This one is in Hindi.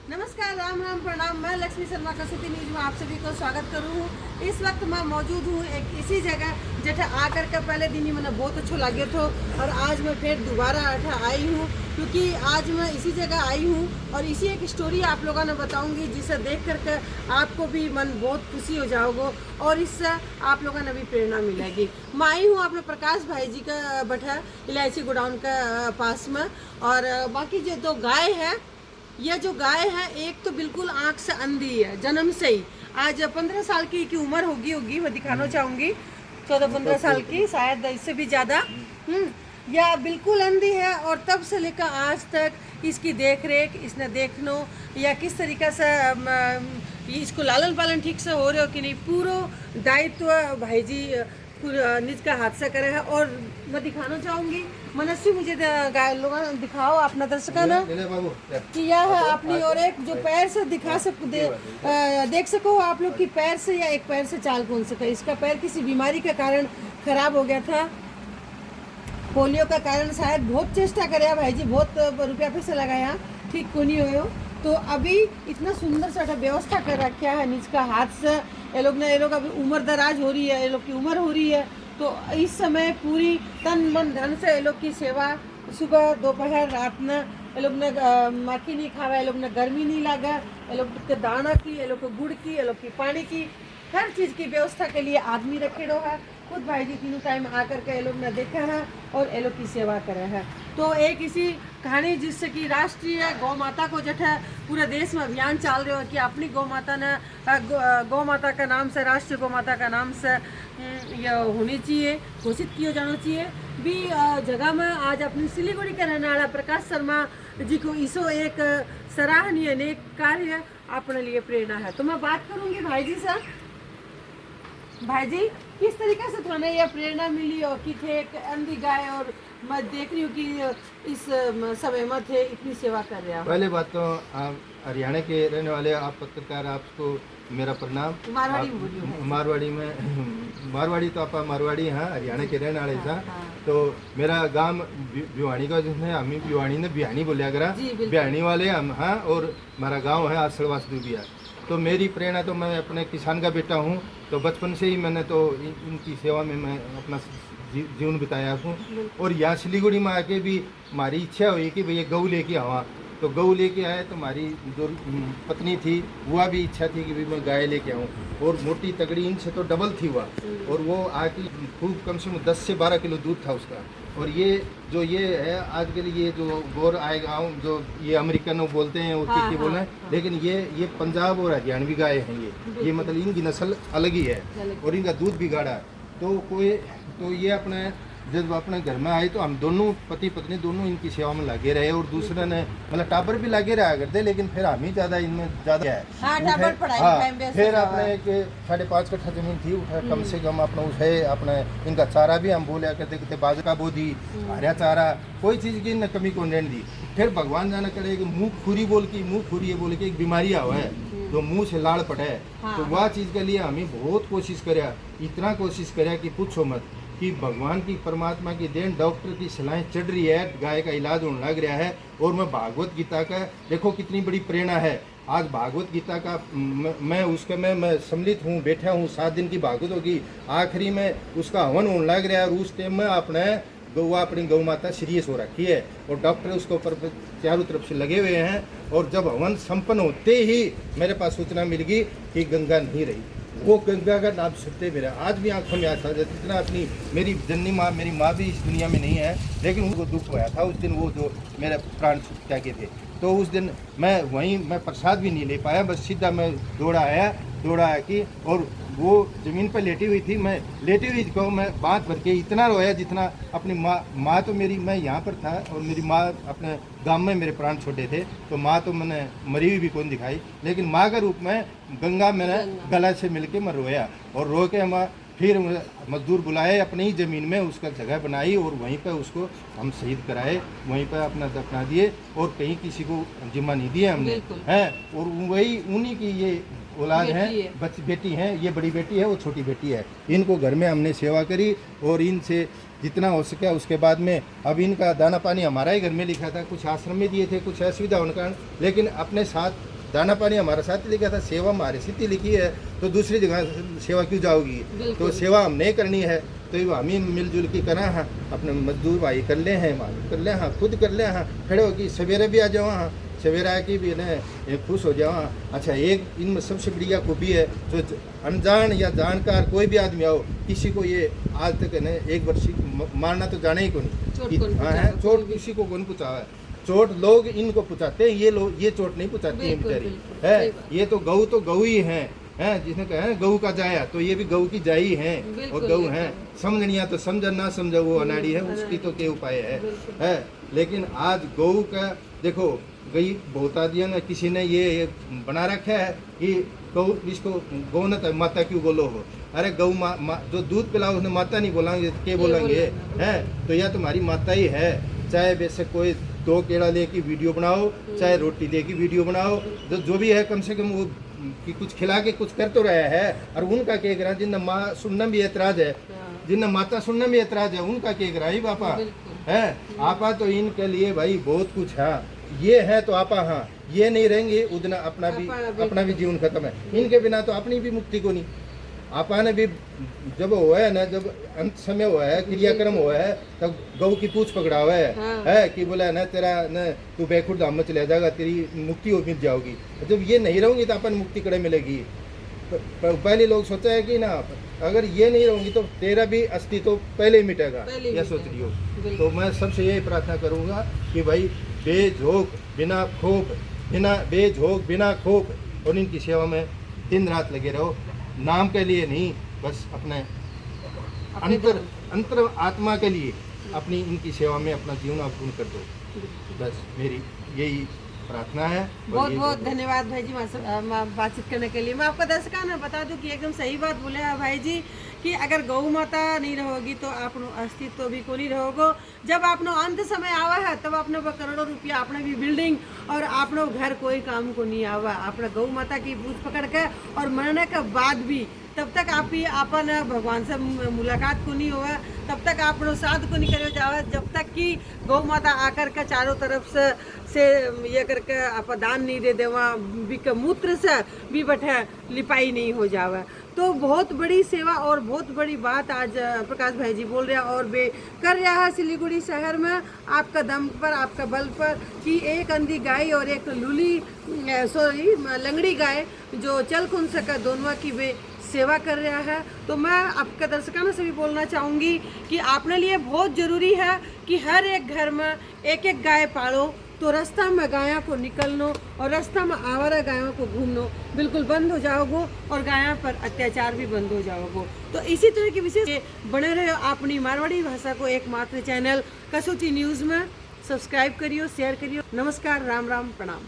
नमस्कार, राम राम, प्रणाम। मैं लक्ष्मी शर्मा कसौती न्यूज में आप सभी को स्वागत करूँ हूँ। इस वक्त मैं मौजूद हूँ एक इसी जगह जहाँ आकर के पहले दिन ही मैंने बहुत अच्छा लगे था और आज मैं फिर दोबारा आई हूँ क्योंकि आज मैं इसी जगह आई हूँ और इसी एक स्टोरी आप लोगों ने बताऊंगी जिसे देख करके आपको भी मन बहुत खुशी हो जाओगे और इससे आप लोगों ने भी प्रेरणा मिलेगी। मैं आई हूँ अपने प्रकाश भाई जी का बैठा इलायची गोडाउन का पास में और बाकी जो दो गाय है, यह जो गाय है एक तो बिल्कुल आंख से अंधी है जन्म से ही। आज 15 साल की उम्र होगी मैं दिखाना चाहूँगी, 14-15 साल की, शायद इससे भी ज़्यादा। यह बिल्कुल अंधी है और तब से लेकर आज तक इसकी देख रेख, इसने देखनो या किस तरीक़े से इसको लालन पालन ठीक से हो रहे हो कि नहीं, पूरा दायित्व भाई जी निज का हाथ से करे है। और मैं दिखाना चाहूँगी, मनस्वी मुझे लोगों दिखाओ अपना दर्शकों ना कि यह है अपनी और एक जो पैर से दिखा देख सको आप लोग कि पैर से या एक पैर से चाल कौन सके। इसका पैर किसी बीमारी के कारण खराब हो गया था, पोलियो का कारण शायद। बहुत चेष्टा करे भाई जी, बहुत रुपया पैसा लगाया, ठीक को नहीं हो। तो अभी इतना सुंदर सा व्यवस्था कर रखा है निज का हाथ से। ये लोग अभी उम्र दराज हो रही है, ये लोग की उम्र हो रही है, तो इस समय पूरी तन मन धन से ये लोग की सेवा, सुबह दोपहर रात में ये लोग ने माखी नहीं खावा, ये लोग ने गर्मी नहीं लगा, ये लोग के दाना की, ये लोग को गुड़ की, ये लोग की पानी की, हर चीज़ की व्यवस्था के लिए आदमी रखे रहो है। खुद भाई जी तीनों टाइम आकर के ये लोग ने देखा है और ये लोग की सेवा करे है। तो एक इसी कहानी जिससे कि राष्ट्रीय गौ माता को जो है पूरे देश में अभियान चल रहे हो कि अपनी गौ माता ने गौ माता का नाम से, राष्ट्रीय गौ माता का नाम से यह होनी चाहिए, घोषित किया जाना चाहिए भी जगह में। आज अपनी सिलीगुड़ी के रहने वाला प्रकाश शर्मा जी को इसो एक सराहनीय नेक कार्य अपने लिए प्रेरणा है। तो मैं बात करूँगी भाई जी से। भाई जी, किस तरीके से तुम्हें यह प्रेरणा मिली और कि थे एक अंधी गाय और मैं देख रही हूँ कि इस समय में थे इतनी सेवा कर रहे हैं। पहले बात तो आप हरियाणा के रहने वाले आप पत्रकार, आपको मेरा प्रणाम। मारवाड़ी में मारवाड़ी तो आप मारवाड़ी हैं, हरियाणा के रहने वाले था। तो मेरा गांव भिवानी का जो है, हम भिवानी ने बिहानी बोलिया करा, बिहानी वाले हम हैं और हमारा गाँव है आसड़वास दुबिया। तो मेरी प्रेरणा तो मैं अपने किसान का बेटा हूँ, तो बचपन से ही मैंने तो इनकी सेवा में मैं अपना जीवन बिताया हूँ। और यहाँ सिलीगुड़ी में आके भी हमारी इच्छा हुई कि भैया गऊ लेके आवा, तो गऊ लेके आए। तो हमारी जो पत्नी थी वह भी इच्छा थी कि भाई मैं गाय लेके आऊँ, और मोटी तगड़ी इनसे तो डबल थी वह, और वो आके खूब कम से कम 10 से 12 किलो दूध था उसका। और ये जो ये है आजकल ये जो गोर आएगा जो ये अमेरिकन बोलते हैं उसकी बोल रहे हैं, लेकिन ये पंजाब और हरियाणवी गाय हैं। ये मतलब इनकी नस्ल अलग ही है और इनका दूध भी गाढ़ा है। तो ये अपने जब अपने घर में आए तो हम दोनों पति पत्नी दोनों इनकी सेवा में लगे रहे, और दूसरे ने मतलब टाबर भी लगे रहा करते, लेकिन फिर हम ही ज़्यादा इनमें ज़्यादा है। फिर अपने एक 5.5 कट्ठा जमीन थी, उठा कम से कम अपना उसे अपने इनका चारा भी हम बोले करते करते बाजरा का बोधी, हरा चारा, कोई चीज़ की न कमी को नहीं दी। फिर भगवान जाना करे कि मुँह खुरी बोल के एक बीमारी हुआ है जो मुंह से लाड़ पड़े। तो वह चीज़ के लिए हमें बहुत कोशिश करा, इतना कोशिश करा कि पूछो मत, कि भगवान की परमात्मा की देन डॉक्टर की सलाहें चढ़ रही है, गाय का इलाज होने लग रहा है। और मैं भागवत गीता का देखो कितनी बड़ी प्रेरणा है। आज भागवत गीता का मैं सम्मिलित हूँ, बैठा हूँ, 7 दिन की भागवत होगी, आखिरी में उसका हवन होने लग रहा है और उस टाइम में अपनी गौ माता सीरियस हो रखी है और डॉक्टर उसके ऊपर चारों तरफ से लगे हुए हैं। और जब हवन संपन्न होते ही मेरे पास सूचना मिल गई कि गंगा नहीं रही। वो गंगा का नाम सुनते मेरा आज भी आंखों में आता है। जितना अपनी मेरी जननी माँ, मेरी माँ भी इस दुनिया में नहीं है, लेकिन उनको दुख हुआ था उस दिन, वो जो मेरे प्राण त्यागे थे। तो उस दिन मैं प्रसाद भी नहीं ले पाया, बस सीधा मैं दौड़ा आया कि, और वो ज़मीन पर लेटी हुई थी, मैं लेटी हुई को मैं बात भर के इतना रोया जितना अपनी माँ तो मेरी, मैं यहाँ पर था और मेरी माँ अपने गांव में मेरे प्राण छोटे थे, तो माँ तो मैंने मरी हुई भी कौन दिखाई, लेकिन माँ के रूप में गंगा मैंने गला से मिलके मैं रोया। और रो के हम फिर मजदूर बुलाए, अपनी ही ज़मीन में उसका जगह बनाई और वहीं पर उसको हम शहीद कराए, वहीं पर अपना दफना दिए और कहीं किसी को जिम्मा नहीं दिया हमने हैं। और वही उन्हीं की ये औलाद है, बेटी है, ये बड़ी बेटी है, वो छोटी बेटी है। इनको घर में हमने सेवा करी और इनसे जितना हो सके। उसके बाद में अब इनका दाना पानी हमारा ही घर में लिखा था, कुछ आश्रम में दिए थे, कुछ असुविधा होने कारण, लेकिन अपने साथ दाना पानी हमारा साथ ही लिखा था, सेवा हमारी सिद्धि लिखी है, तो दूसरी जगह सेवा क्यों जाओगी? तो सेवा हम नहीं करनी है तो हम ही मिलजुल की करा हाँ, अपने मजदूर भाई कर ले हैं, मालिक कर ले हाँ, खुद कर ले हाँ, खड़े होगी सवेरे भी आ जाओ हाँ, सवेरा की भी ना खुश हो जाओ हाँ। अच्छा, एक इनमें सबसे बढ़िया खूबी है, जो अनजान या जानकार कोई भी आदमी आओ, किसी को ये आज तक है ना एक वर्ष मारना तो जाने ही को नहीं, हाँ, चोट किसी को कौन पूछा है, चोट लोग इनको पूछाते हैं, ये लोग ये चोट नहीं पूछाते हैं बेचारी है। ये तो गऊ ही हैं, जिसने कहा है गऊ का जाया, तो ये भी गऊ की जाई हैं और गऊ हैं। समझनिया तो समझ, ना समझो वो अनाड़ी है, उसकी तो क्या उपाय है। लेकिन आज गऊ का देखो, गई बहुत आदि ने किसी ने ये बना रखा है कि गऊ, इसको गौ न माता क्यों बोलो हो, अरे गऊ जो दूध पिलाओ उसने माता नहीं बोलेंगे, क्या बोलेंगे है? तो यह तुम्हारी माता ही है, चाहे वैसे कोई 2 केला ले की वीडियो बनाओ, चाहे रोटी दे की वीडियो बनाओ, जो भी है कम से कम वो कि कुछ खिला के कुछ कर तो रहा है। और उनका क्या करा, जिन माँ सुनना भी ऐतराज है, जिन माता सुनना भी ऐतराज है, उनका क्या करा ही पापा है। आपा तो इनके लिए भाई बहुत कुछ है, ये है तो आपा हाँ, ये नहीं रहेंगे उतना अपना भी जीवन खत्म है, इनके बिना तो अपनी भी मुक्ति को नहीं। आपा ने भी जब हुआ है ना, जब अंत समय हुआ है, क्रियाक्रम हुआ है, तब गऊ की पूछ पकड़ा हुआ है कि बोला ना तेरा न तू बैकुंठ धाम में चले जाएगा, तेरी मुक्ति हो मिल जाओगी। जब ये नहीं रहूंगी तो अपन मुक्ति कड़े मिलेगी। पहले लोग सोचा है कि ना अगर ये नहीं रहूंगी तो तेरा भी अस्तित्व पहले ही मिटेगा, यह सोच रही हो। तो मैं सबसे यही प्रार्थना करूंगा कि भाई बेझोंक बिना खोप और इनकी सेवा में दिन रात लगे रहो, नाम के लिए नहीं, बस अपने अंतर आत्मा के लिए अपनी इनकी सेवा में अपना जीवन अर्पण कर दो, बस मेरी यही प्रार्थना है। बहुत बहुत धन्यवाद भाई जी बातचीत करने के लिए। मैं आपको दर्शकों ने बता दूं कि एकदम सही बात बोले हैं भाई जी कि अगर गौ माता नहीं रहोगी तो आपनो अस्तित्व भी को नहीं रहोगो। जब आपनो अंत समय आवा है तब आपने करोड़ों रुपया अपने भी बिल्डिंग और आपनो घर कोई काम को नहीं आवा, अपने गौ माता की पूछ पकड़ के और मरने के बाद भी तब तक आप ही अपन भगवान से मुलाकात को नहीं हुआ, तब तक आप साध को नहीं करे जावा, जब तक कि गौ माता आकर के चारों तरफ से ये करके आप दान नहीं दे देवा, मूत्र से भी बैठे लिपाई नहीं हो जावा। तो बहुत बड़ी सेवा और बहुत बड़ी बात आज प्रकाश भाई जी बोल रहे हैं और वे कर रहा है सिलीगुड़ी शहर में आपका दम पर, आपका बल पर, कि एक अंधी गाय और एक लंगड़ी गाय जो चल कौन सका दोनों की वे सेवा कर रहा है। तो मैं आपके दर्शकों से भी बोलना चाहूँगी कि आपने लिए बहुत ज़रूरी है कि हर एक घर में एक एक गाय पालो, तो रास्ता में गायों को निकलनो और रास्ता में आवारा गायों को घूमनो बिल्कुल बंद हो जाओगे और गायों पर अत्याचार भी बंद हो जाओगे। तो इसी तरह की विशेष बने रहे अपनी मारवाड़ी भाषा को एकमात्र चैनल कसौती न्यूज़ में सब्सक्राइब करियो, शेयर करियो। नमस्कार, राम राम, प्रणाम।